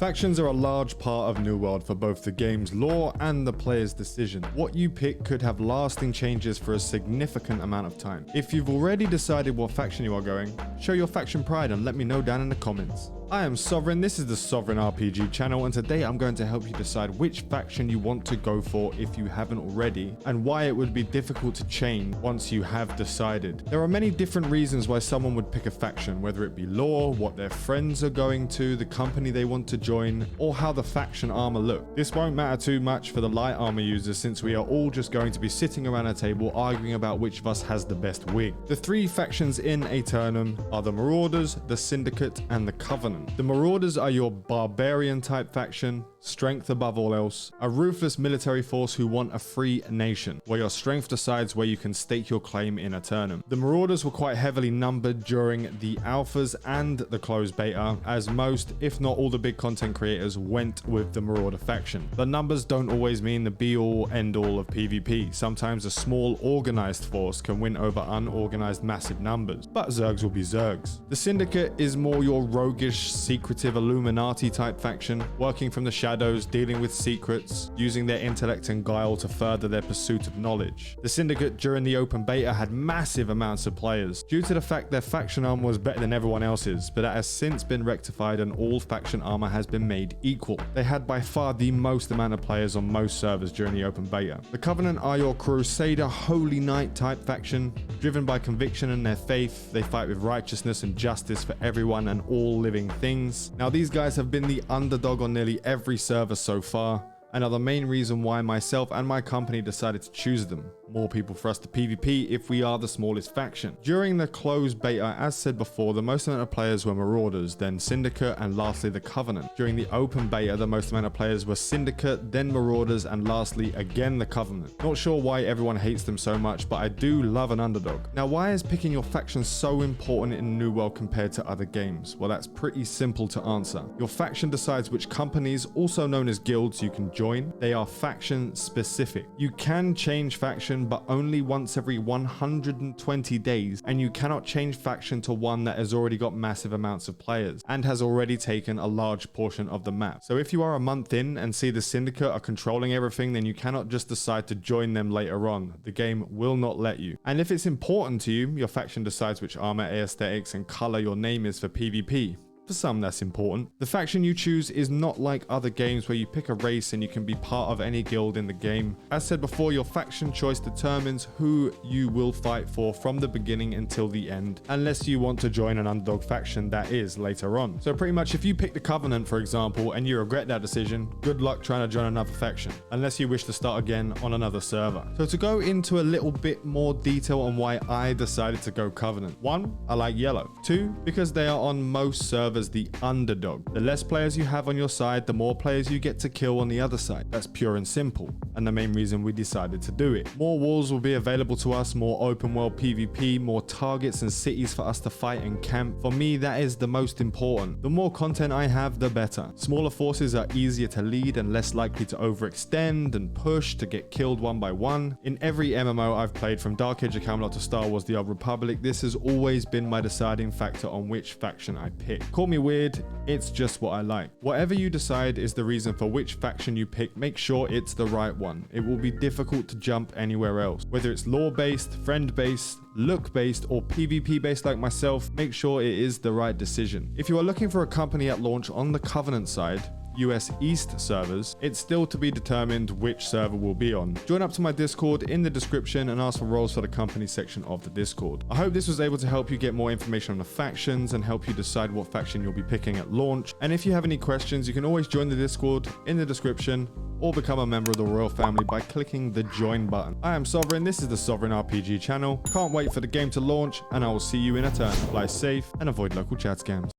Factions are a large part of New World for both the game's lore and the player's decision. What you pick could have lasting changes for a significant amount of time. If you've already decided what faction you are going, show your faction pride and let me know down in the comments. I am Sovereign, this is the Sovereign RPG channel, and today I'm going to help you decide which faction you want to go for if you haven't already, and why it would be difficult to change once you have decided. There are many different reasons why someone would pick a faction, whether it be lore, what their friends are going to, the company they want to join, or how the faction armor look. This won't matter too much for the light armor users, since we are all just going to be sitting around a table arguing about which of us has the best wig. The three factions in Aeternum are the Marauders, the Syndicate, and the Covenant. The Marauders are your barbarian type faction, strength above all else, a ruthless military force who want a free nation, where your strength decides where you can stake your claim in Aeternum. The Marauders were quite heavily numbered during the alphas and the closed beta, as most, if not all, the big content creators went with the Marauder faction. The numbers don't always mean the be-all end-all of PvP. Sometimes a small organized force can win over unorganized massive numbers, but Zergs will be Zergs. The Syndicate is more your roguish, secretive Illuminati type faction, working from the shadows, dealing with secrets, using their intellect and guile to further their pursuit of knowledge. The Syndicate during the open beta had massive amounts of players, due to the fact their faction armor was better than everyone else's, but that has since been rectified and all faction armor has been made equal. They had by far the most amount of players on most servers during the open beta. The Covenant are your Crusader Holy Knight type faction, driven by conviction and their faith. They fight with righteousness and justice for everyone and all living things. Now these guys have been the underdog on nearly every server so far, and are the main reason why myself and my company decided to choose them. More people for us to PvP if we are the smallest faction. During the closed beta, as said before, the most amount of players were Marauders, then Syndicate, and lastly the Covenant. During the open beta, the most amount of players were Syndicate, then Marauders, and lastly again the Covenant. Not sure why everyone hates them so much, but I do love an underdog. Now, why is picking your faction so important in New World compared to other games? Well, that's pretty simple to answer. Your faction decides which companies, also known as guilds, you can join. They are faction specific. You can change faction, but only once every 120 days, and you cannot change faction to one that has already got massive amounts of players and has already taken a large portion of the map. So if you are a month in and see the Syndicate are controlling everything, then you cannot just decide to join them later on. The game will not let you. And if it's important to you, your faction decides which armor, aesthetics, and color your name is for PvP. For some, that's important. The faction you choose is not like other games where you pick a race and you can be part of any guild in the game. As said before, your faction choice determines who you will fight for from the beginning until the end, unless you want to join an underdog faction that is later on. So pretty much if you pick the Covenant, for example, and you regret that decision, good luck trying to join another faction, unless you wish to start again on another server. So to go into a little bit more detail on why I decided to go Covenant. 1, I like yellow. 2, because they are on most servers the underdog. The less players you have on your side, the more players you get to kill on the other side. That's pure and simple, and the main reason we decided to do it. More walls will be available to us, more open world PvP, more targets and cities for us to fight and camp. For me, that is the most important. The more content I have, the better. Smaller forces are easier to lead and less likely to overextend and push to get killed one by one. In every MMO I've played, from Dark Age of Camelot to Star Wars The Old Republic, this has always been my deciding factor on which faction I pick. Call me weird, it's just what I like. Whatever you decide is the reason for which faction you pick, make sure it's the right one. It will be difficult to jump anywhere else. Whether it's lore based, friend based, look based, or PvP based like myself, make sure it is the right decision. If you are looking for a company at launch on the Covenant side, US East servers, it's still to be determined which server we'll be on. Join up to my Discord in the description and ask for roles for the company section of the Discord. I hope this was able to help you get more information on the factions and help you decide what faction you'll be picking at launch. And if you have any questions, you can always join the Discord in the description or become a member of the royal family by clicking the join button. I am Sovereign, this is the Sovereign RPG channel. Can't wait for the game to launch, and I will see you in Aeternum. Fly safe and avoid local chat scams.